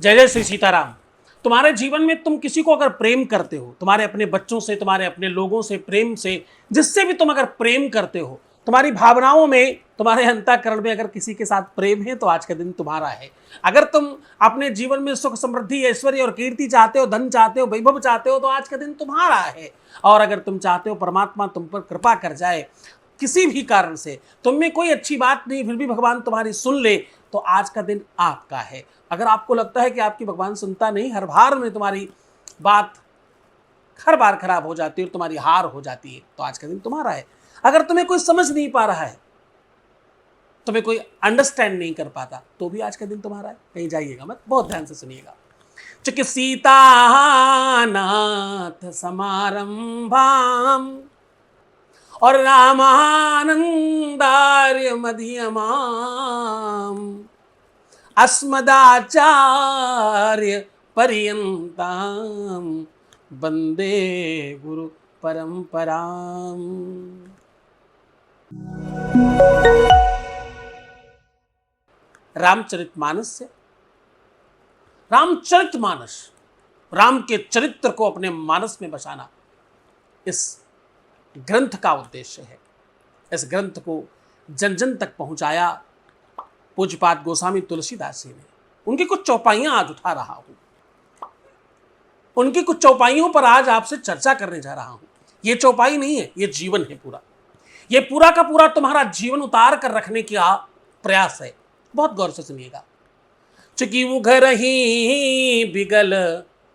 जय जय श्री सीताराम। तुम्हारे जीवन में तुम किसी को अगर प्रेम करते हो, तुम्हारे अपने बच्चों से, तुम्हारे अपने लोगों से प्रेम से, जिससे भी तुम अगर प्रेम करते हो, तुम्हारी भावनाओं में, तुम्हारे अंतःकरण में अगर किसी के साथ प्रेम है तो आज का दिन तुम्हारा है। अगर तुम अपने जीवन में सुख, समृद्धि, ऐश्वर्य और कीर्ति चाहते हो, धन चाहते हो, वैभव चाहते हो, तो आज का दिन तुम्हारा है। और अगर तुम चाहते हो परमात्मा तुम पर कृपा कर जाए किसी भी कारण से, तुम में कोई अच्छी बात नहीं फिर भी भगवान तुम्हारी सुन ले, तो आज का दिन आपका है। अगर आपको लगता है कि आपकी भगवान सुनता नहीं, हर बार में तुम्हारी बात हर बार खराब हो जाती है और तुम्हारी हार हो जाती है, तो आज का दिन तुम्हारा है। अगर तुम्हें कोई समझ नहीं पा रहा है, तुम्हें कोई अंडरस्टैंड नहीं कर पाता, तो भी आज का दिन तुम्हारा है। कहीं जाइएगा मत, बहुत ध्यान से सुनिएगा। चूंकि सीता नाथ समारंभाम और रामानंदार्य मध्यमाम अस्मदाचार्य पर्यंताम वंदे गुरु परंपराम। रामचरितमानस से, रामचरितमानस, राम के चरित्र को अपने मानस में बसाना इस ग्रंथ का उद्देश्य है। इस ग्रंथ को जन जन तक पहुंचाया पूज्यपाद गोस्वामी तुलसीदास जी ने। उनकी कुछ चौपाइयां आज उठा रहा हूं, उनकी कुछ चौपाइयों पर आज आपसे चर्चा करने जा रहा हूं। यह चौपाई नहीं है, यह जीवन है पूरा। यह पूरा का पूरा तुम्हारा जीवन उतार कर रखने का प्रयास है। बहुत गौर से सुनिएगा। चूंकि उघर ही बिगल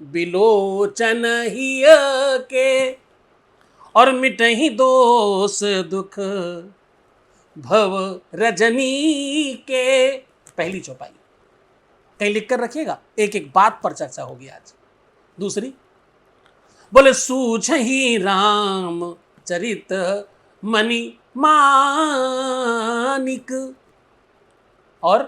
बिलोचन ही के और मिटहि दोष दुख भव रजनी के। पहली चौपाई कहीं लिख कर रखिएगा, एक एक बात पर चर्चा होगी आज। दूसरी, बोले सूझ ही राम चरित मणि मानिक। और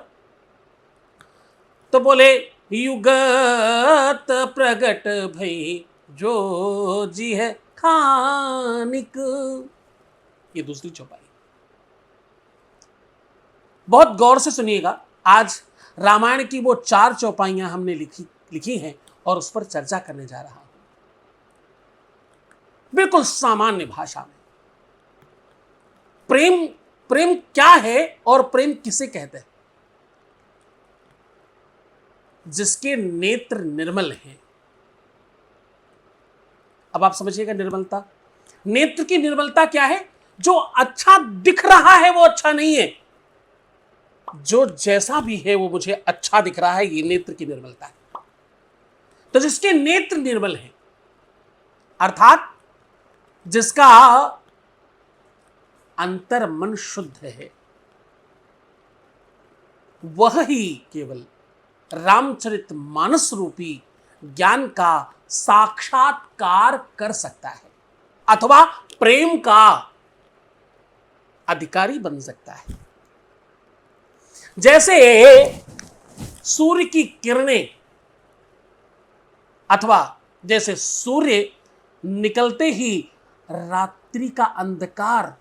तो बोले युगत प्रगट भई जो जी है खानिक। ये दूसरी चौपाई। बहुत गौर से सुनिएगा। आज रामायण की वो 4 चौपाइयां हमने लिखी हैं और उस पर चर्चा करने जा रहा हूं, बिल्कुल सामान्य भाषा में। प्रेम, प्रेम क्या है और प्रेम किसे कहते हैं? जिसके नेत्र निर्मल हैं। अब आप समझिएगा निर्मलता। नेत्र की निर्मलता क्या है? जो अच्छा दिख रहा है वो अच्छा नहीं है, जो जैसा भी है वो मुझे अच्छा दिख रहा है, ये नेत्र की निर्मलता है। तो जिसके नेत्र निर्मल हैं, अर्थात जिसका अंतर मन शुद्ध है, वह ही केवल रामचरितमानस रूपी ज्ञान का साक्षात्कार कर सकता है अथवा प्रेम का अधिकारी बन सकता है। जैसे सूर्य की किरणें अथवा जैसे सूर्य निकलते ही रात्रि का अंधकार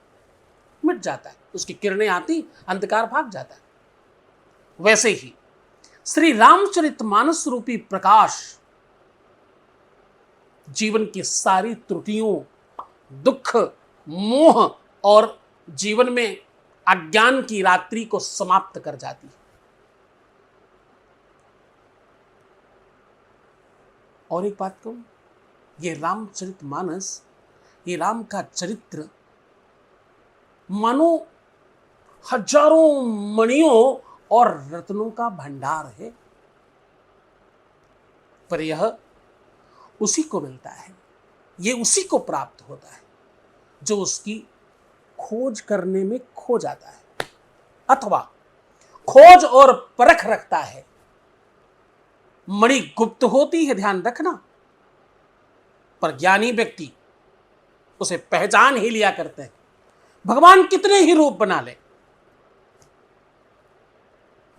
मिट जाता है, उसकी किरणें आती, अंधकार भाग जाता है, वैसे ही श्री रामचरितमानस रूपी प्रकाश जीवन की सारी त्रुटियों, दुख, मोह और जीवन में अज्ञान की रात्रि को समाप्त कर जाती है। और एक बात कहूं, ये रामचरितमानस, ये राम का चरित्र मानो हजारों मणियों और रत्नों का भंडार है, पर यह उसी को मिलता है, ये उसी को प्राप्त होता है जो उसकी खोज करने में खो जाता है अथवा खोज और परख रखता है। मणि गुप्त होती है, ध्यान रखना, पर ज्ञानी व्यक्ति उसे पहचान ही लिया करते हैं। भगवान कितने ही रूप बना ले,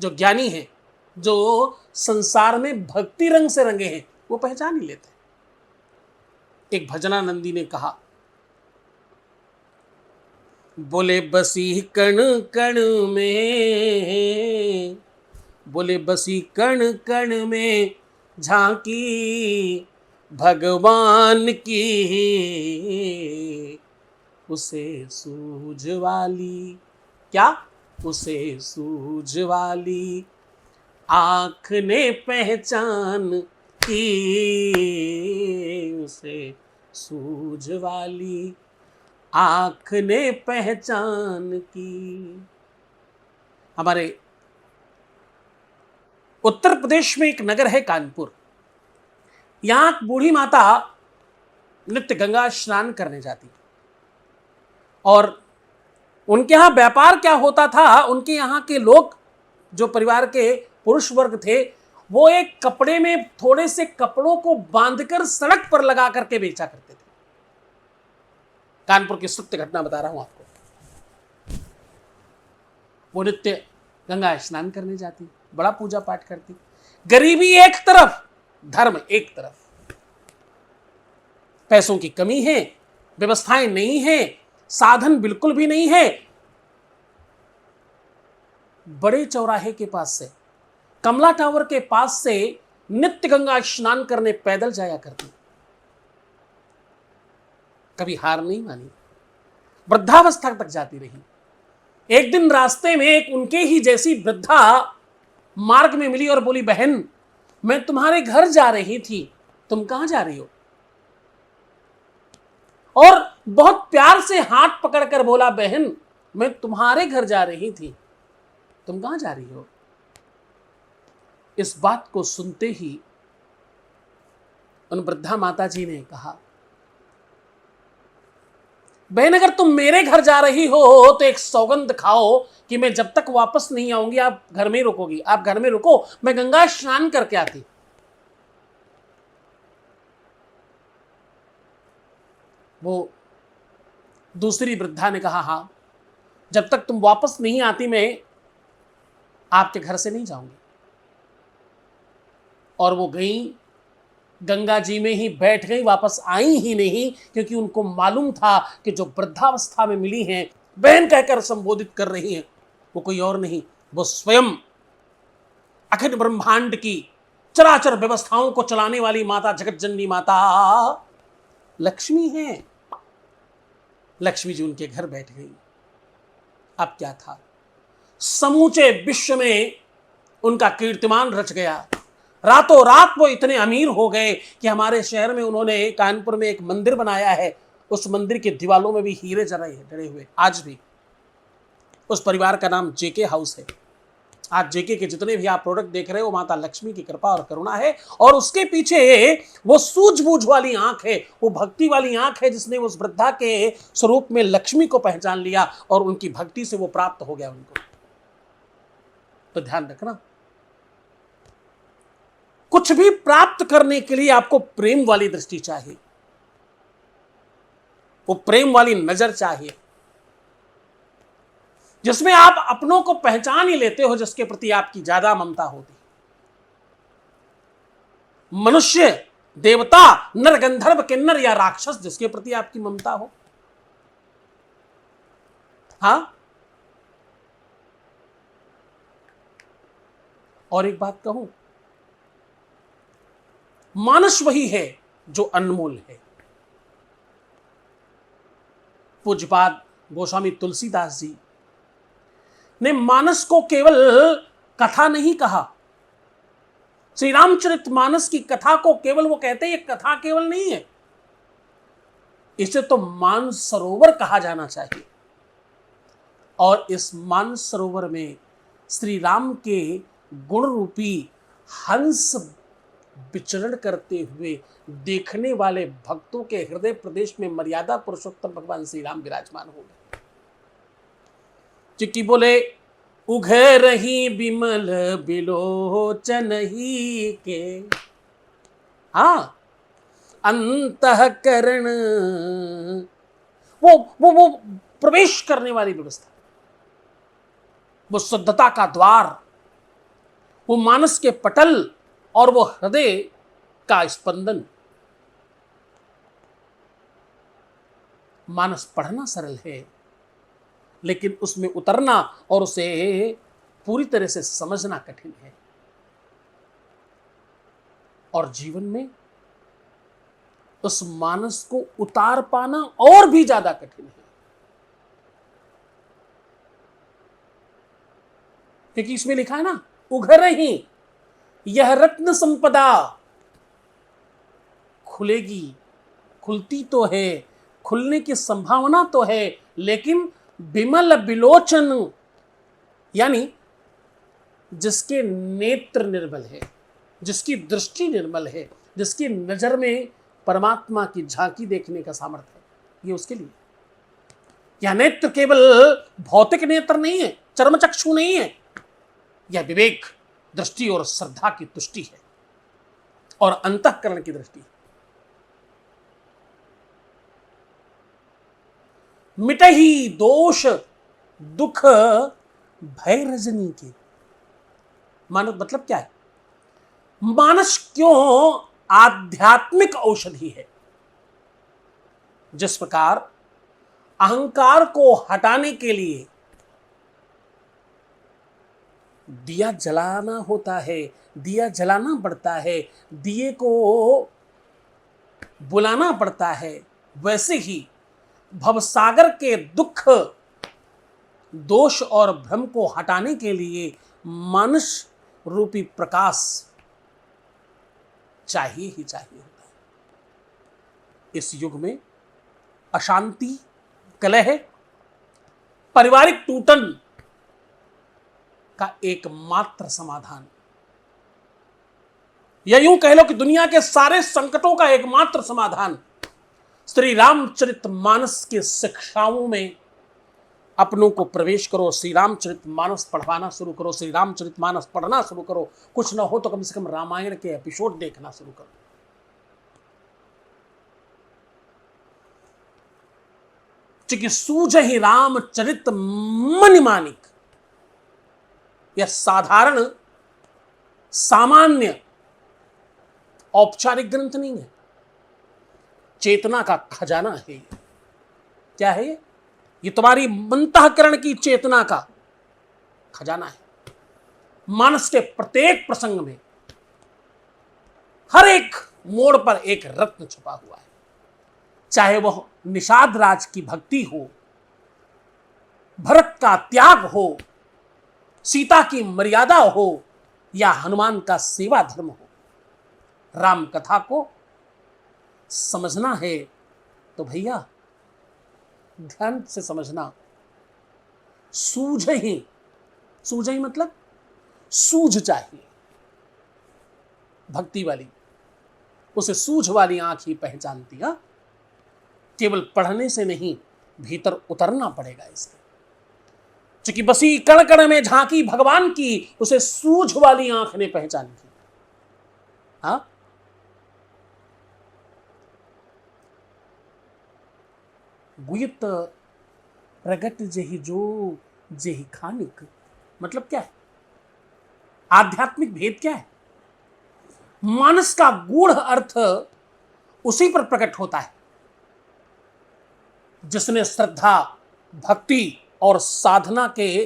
जो ज्ञानी है, जो संसार में भक्ति रंग से रंगे हैं, वो पहचान ही लेते हैं। एक भजनानंदी ने कहा, बोले बसी कण कण में बोले बसी कण कण में झांकी भगवान की, उसे सूझ वाली, क्या उसे सूझ वाली आँख ने पहचान की, उसे सूझ वाली आँख ने पहचान की। हमारे उत्तर प्रदेश में एक नगर है कानपुर। यहां एक बूढ़ी माता नित्य गंगा स्नान करने जाती और उनके यहां व्यापार क्या होता था, उनके यहां के लोग जो परिवार के पुरुष वर्ग थे वो एक कपड़े में थोड़े से कपड़ों को बांधकर सड़क पर लगा करके बेचा करते थे। कानपुर की सत्य घटना बता रहा हूं आपको। वो नित्य गंगा स्नान करने जाती, बड़ा पूजा पाठ करती। गरीबी एक तरफ, धर्म एक तरफ। पैसों की कमी है, व्यवस्थाएं नहीं है, साधन बिल्कुल भी नहीं है। बड़े चौराहे के पास से, कमला टावर के पास से नित्य गंगा स्नान करने पैदल जाया करती। कभी हार नहीं मानी, वृद्धावस्था तक जाती रही। एक दिन रास्ते में एक उनके ही जैसी वृद्धा मार्ग में मिली और बोली, बहन मैं तुम्हारे घर जा रही थी, तुम कहां जा रही हो? और बहुत प्यार से हाथ पकड़कर बोला, बहन मैं तुम्हारे घर जा रही थी, तुम कहां जा रही हो? इस बात को सुनते ही उन वृद्धा माता जी ने कहा, बहन अगर तुम मेरे घर जा रही हो तो एक सौगंध खाओ कि मैं जब तक वापस नहीं आऊंगी आप घर में रुकोगी। आप घर में रुको, मैं गंगा स्नान करके आती। वो दूसरी वृद्धा ने कहा, हां जब तक तुम वापस नहीं आती मैं आपके घर से नहीं जाऊंगी। और वो गई, गंगा जी में ही बैठ गई, वापस आई ही नहीं, क्योंकि उनको मालूम था कि जो वृद्धावस्था में मिली हैं, बहन कहकर संबोधित कर रही हैं, वो कोई और नहीं, वो स्वयं अखिल ब्रह्मांड की चराचर व्यवस्थाओं को चलाने वाली माता, जगत जननी माता लक्ष्मी है। लक्ष्मी जी उनके घर बैठ गई। अब क्या था, समूचे विश्व में उनका कीर्तिमान रच गया। रातों रात वो इतने अमीर हो गए कि हमारे शहर में उन्होंने कानपुर में एक मंदिर बनाया है। उस मंदिर की दीवालों में भी हीरे जड़े हुए आज भी। उस परिवार का नाम जेके हाउस है। आज जेके के जितने भी आप प्रोडक्ट देख रहे हो, माता लक्ष्मी की कृपा और करुणा है। और उसके पीछे वो सूझबूझ वाली आंख है, वो भक्ति वाली आंख है, जिसने उस वृद्धा के स्वरूप में लक्ष्मी को पहचान लिया और उनकी भक्ति से वो प्राप्त हो गया उनको। तो ध्यान रखना, कुछ भी प्राप्त करने के लिए आपको प्रेम वाली दृष्टि चाहिए, वो प्रेम वाली नजर चाहिए, जिसमें आप अपनों को पहचान ही लेते हो, जिसके प्रति आपकी ज्यादा ममता होती। मनुष्य, देवता, नर, गंधर्व, किन्नर या राक्षस, जिसके प्रति आपकी ममता हो। हां, और एक बात कहूं, मानस वही है जो अनमोल है। पूज्यपाद गोस्वामी तुलसीदास जी ने मानस को केवल कथा नहीं कहा। श्री रामचरित मानस की कथा को केवल वो कहते हैं, ये कथा केवल नहीं है, इसे तो मानस सरोवर कहा जाना चाहिए। और इस मानस सरोवर में श्री राम के गुण रूपी हंस विचरण करते हुए देखने वाले भक्तों के हृदय प्रदेश में मर्यादा पुरुषोत्तम भगवान श्री राम विराजमान हो गए। चिट्ठी बोले, उघे रही बिमल बिलोचन ही के, हाँ अंतःकरण, वो प्रवेश करने वाली व्यवस्था, वो शुद्धता का द्वार, वो मानस के पटल और वो हृदय का स्पंदन। मानस पढ़ना सरल है, लेकिन उसमें उतरना और उसे पूरी तरह से समझना कठिन है। और जीवन में उस मानस को उतार पाना और भी ज्यादा कठिन है, क्योंकि इसमें लिखा है ना, उघर ही यह रत्न संपदा खुलेगी, खुलती तो है, खुलने की संभावना तो है, लेकिन विमल विलोचन यानी जिसके नेत्र निर्मल है, जिसकी दृष्टि निर्मल है, जिसकी नजर में परमात्मा की झांकी देखने का सामर्थ्य है, ये उसके लिए। यह नेत्र केवल भौतिक नेत्र नहीं है, चर्मचक्षु नहीं है, यह विवेक, दृष्टि और श्रद्धा की तुष्टि है और अंतःकरण की दृष्टि है। मिटही दोष दुख भय रजनी के। मानस मतलब क्या है? मानस क्यों आध्यात्मिक औषधि है? जिस प्रकार अहंकार को हटाने के लिए दिया जलाना होता है, दिया जलाना पड़ता है, दिए को बुलाना पड़ता है, वैसे ही भवसागर के दुख, दोष और भ्रम को हटाने के लिए मानस रूपी प्रकाश चाहिए ही चाहिए होता है। इस युग में अशांति, कलह, पारिवारिक टूटन का एकमात्र समाधान, या यूं कह लो कि दुनिया के सारे संकटों का एकमात्र समाधान श्री रामचरितमानस की शिक्षाओं में अपनों को प्रवेश करो, श्री रामचरितमानस पढ़वाना शुरू करो, श्री रामचरितमानस पढ़ना शुरू करो, कुछ ना हो तो कम से कम रामायण के एपिसोड देखना शुरू करो। क्योंकि सूझ ही रामचरित मन मानिक, यह साधारण सामान्य औपचारिक ग्रंथ नहीं है, चेतना का खजाना है। क्या है ये? तुम्हारी अंतःकरण की चेतना का खजाना है। मानस के प्रत्येक प्रसंग में, हर एक मोड़ पर एक रत्न छुपा हुआ है। चाहे वह निषाद राज की भक्ति हो, भरत का त्याग हो, सीता की मर्यादा हो, या हनुमान का सेवा धर्म हो, राम कथा को समझना है तो भैया ध्यान से समझना। सूझ ही मतलब सूझ चाहिए, भक्ति वाली, उसे सूझ वाली आंख ही पहचानती है। केवल पढ़ने से नहीं, भीतर उतरना पड़ेगा इसके। क्योंकि बसी कण कण में झांकी भगवान की, उसे सूझ वाली आंख ने पहचान की। हाँ, गुयत प्रगट जेहि जो जेहि खानिक। मतलब क्या है? आध्यात्मिक भेद क्या है? मानस का गूढ़ अर्थ उसी पर प्रकट होता है जिसने श्रद्धा, भक्ति और साधना के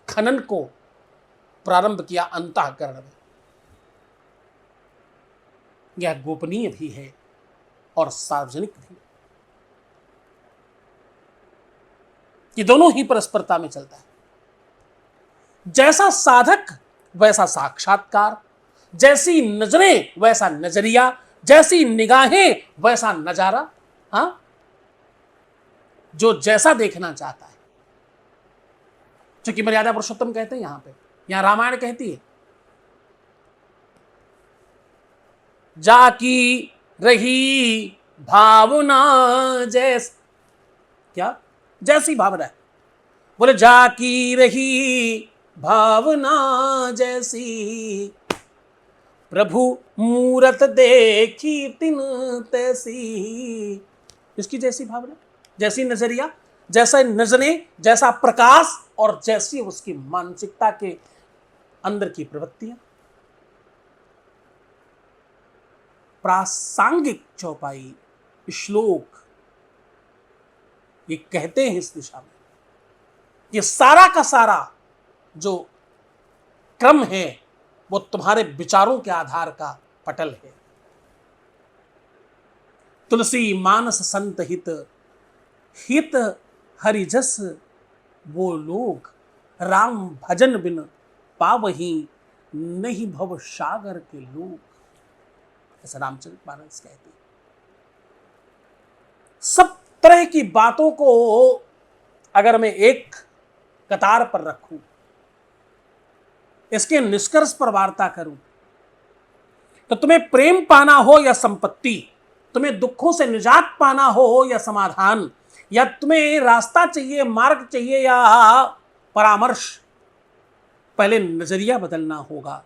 खनन को प्रारंभ किया अंतःकरण में। यह गोपनीय भी है और सार्वजनिक भी। ये दोनों ही परस्परता में चलता है। जैसा साधक वैसा साक्षात्कार, जैसी नजरें वैसा नजरिया, जैसी निगाहें वैसा नजारा। हाँ, जो जैसा देखना चाहता है। क्योंकि मर्यादा पुरुषोत्तम कहते हैं, यहां रामायण कहती है, जाकी रही भावना जैस, क्या जैसी भावना है? बोले जाकी रही भावना जैसी, प्रभु मूरत देखी तिन तैसी। इसकी जैसी भावना, जैसी नजरिया, जैसा नजरें, जैसा प्रकाश और जैसी उसकी मानसिकता के अंदर की प्रवृत्तियां। प्रासंगिक चौपाई श्लोक ये कहते हैं इस दिशा में। ये सारा का सारा जो क्रम है वो तुम्हारे विचारों के आधार का पटल है। तुलसी मानस संत हित, हित हरिजस वो लोग, राम भजन बिन पावही नहीं भव सागर के लोग, ऐसा रामचरितमानस कहते हैं। सब तरह की बातों को अगर मैं एक कतार पर रखूं, इसके निष्कर्ष पर वार्ता करूं, तो तुम्हें प्रेम पाना हो या संपत्ति, तुम्हें दुखों से निजात पाना हो या समाधान, या तुम्हें रास्ता चाहिए, मार्ग चाहिए या परामर्श, पहले नजरिया बदलना होगा,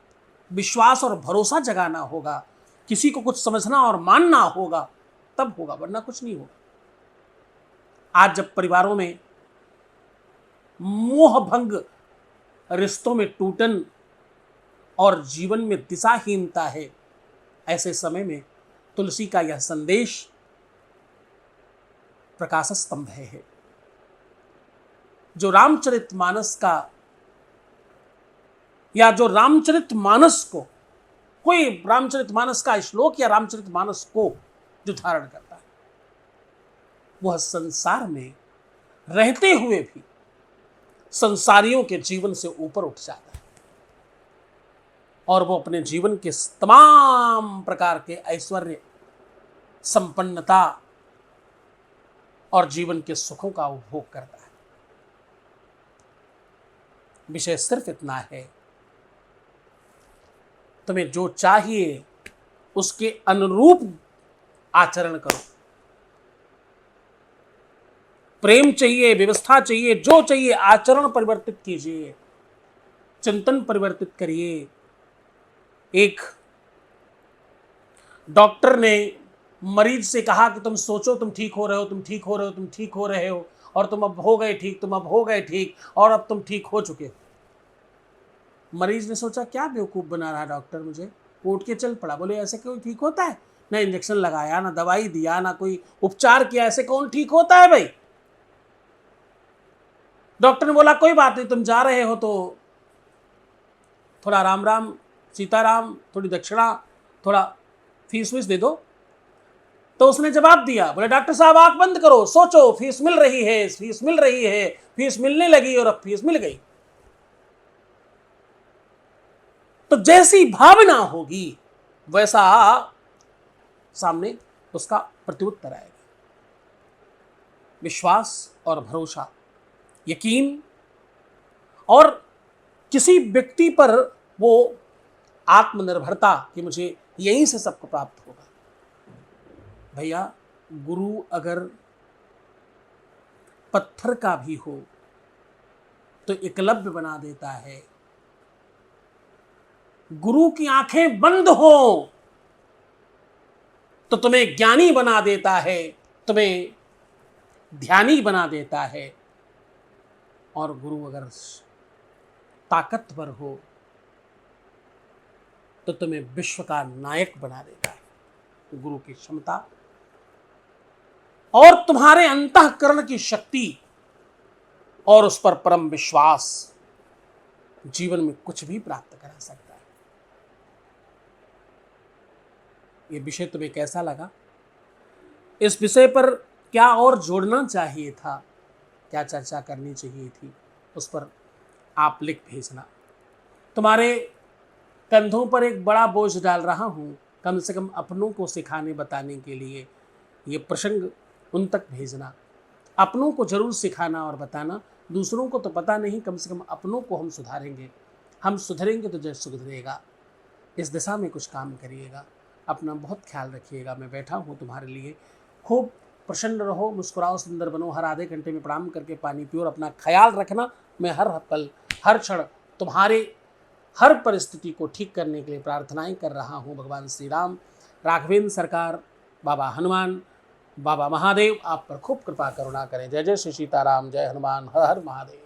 विश्वास और भरोसा जगाना होगा, किसी को कुछ समझना और मानना होगा, तब होगा, वरना कुछ नहीं होगा। आज जब परिवारों में मोह भंग, रिश्तों में टूटन और जीवन में दिशाहीनता है, ऐसे समय में तुलसी का यह संदेश प्रकाश स्तंभ है। जो रामचरितमानस का, या जो रामचरितमानस को, कोई रामचरितमानस का श्लोक या रामचरितमानस को जो धारण करता है, वह संसार में रहते हुए भी संसारियों के जीवन से ऊपर उठ जाता है और वो अपने जीवन के तमाम प्रकार के ऐश्वर्य, संपन्नता और जीवन के सुखों का उपभोग करता है। विषय सिर्फ इतना है, तुम्हें जो चाहिए उसके अनुरूप आचरण करो। प्रेम चाहिए, व्यवस्था चाहिए, जो चाहिए, आचरण परिवर्तित कीजिए, चिंतन परिवर्तित करिए। एक डॉक्टर ने मरीज से कहा कि तुम सोचो तुम ठीक हो रहे हो, तुम ठीक हो रहे हो, तुम ठीक हो रहे हो, और तुम अब हो गए ठीक, तुम अब हो गए ठीक, और अब तुम ठीक हो चुके हो। मरीज ने सोचा क्या बेवकूफ़ बना रहा डॉक्टर मुझे, उठ के चल पड़ा। बोले ऐसे कोई ठीक होता है? ना इंजेक्शन लगाया, ना दवाई दिया, ना कोई उपचार किया, ऐसे कौन ठीक होता है भाई? डॉक्टर ने बोला कोई बात नहीं, तुम जा रहे हो तो थोड़ा राम राम सीताराम, थोड़ी दक्षिणा, थोड़ा फीस वीस दे दो। तो उसने जवाब दिया, बोले डॉक्टर साहब आंख बंद करो, सोचो, फीस मिल रही है, फीस मिल रही है, फीस मिलने लगी और अब फीस मिल गई। तो जैसी भावना होगी वैसा सामने उसका प्रत्युत्तर आएगा। विश्वास और भरोसा, यकीन, और किसी व्यक्ति पर वो आत्मनिर्भरता कि मुझे यहीं से सबको प्राप्त होगा। भैया, गुरु अगर पत्थर का भी हो तो एकलव्य बना देता है। गुरु की आंखें बंद हो तो तुम्हें ज्ञानी बना देता है, तुम्हें ध्यानी बना देता है। और गुरु अगर ताकतवर हो तो तुम्हें विश्व का नायक बना देता है। गुरु की क्षमता और तुम्हारे अंतःकरण की शक्ति और उस पर परम विश्वास जीवन में कुछ भी प्राप्त करा सकता है। ये विषय तुम्हें कैसा लगा? इस विषय पर क्या और जोड़ना चाहिए था, क्या चर्चा करनी चाहिए थी, उस पर आप लिख भेजना। तुम्हारे कंधों पर एक बड़ा बोझ डाल रहा हूँ, कम से कम अपनों को सिखाने बताने के लिए ये प्रसंग उन तक भेजना। अपनों को जरूर सिखाना और बताना, दूसरों को तो पता नहीं, कम से कम अपनों को हम सुधारेंगे। हम सुधरेंगे तो जग सुधरेगा। इस दिशा में कुछ काम करिएगा। अपना बहुत ख्याल रखिएगा। मैं बैठा हूँ तुम्हारे लिए। खूब प्रसन्न रहो, मुस्कुराओ, सुंदर बनो। हर आधे घंटे में प्रणाम करके पानी पियो और अपना ख्याल रखना। मैं हर पल हर क्षण तुम्हारे हर परिस्थिति को ठीक करने के लिए प्रार्थनाएं कर रहा हूँ। भगवान श्री राम, राघवेंद्र सरकार, बाबा हनुमान, बाबा महादेव आप पर खूब कृपा करुणा करें। जय जय श्री सीताराम, जय हनुमान, हर हर महादेव।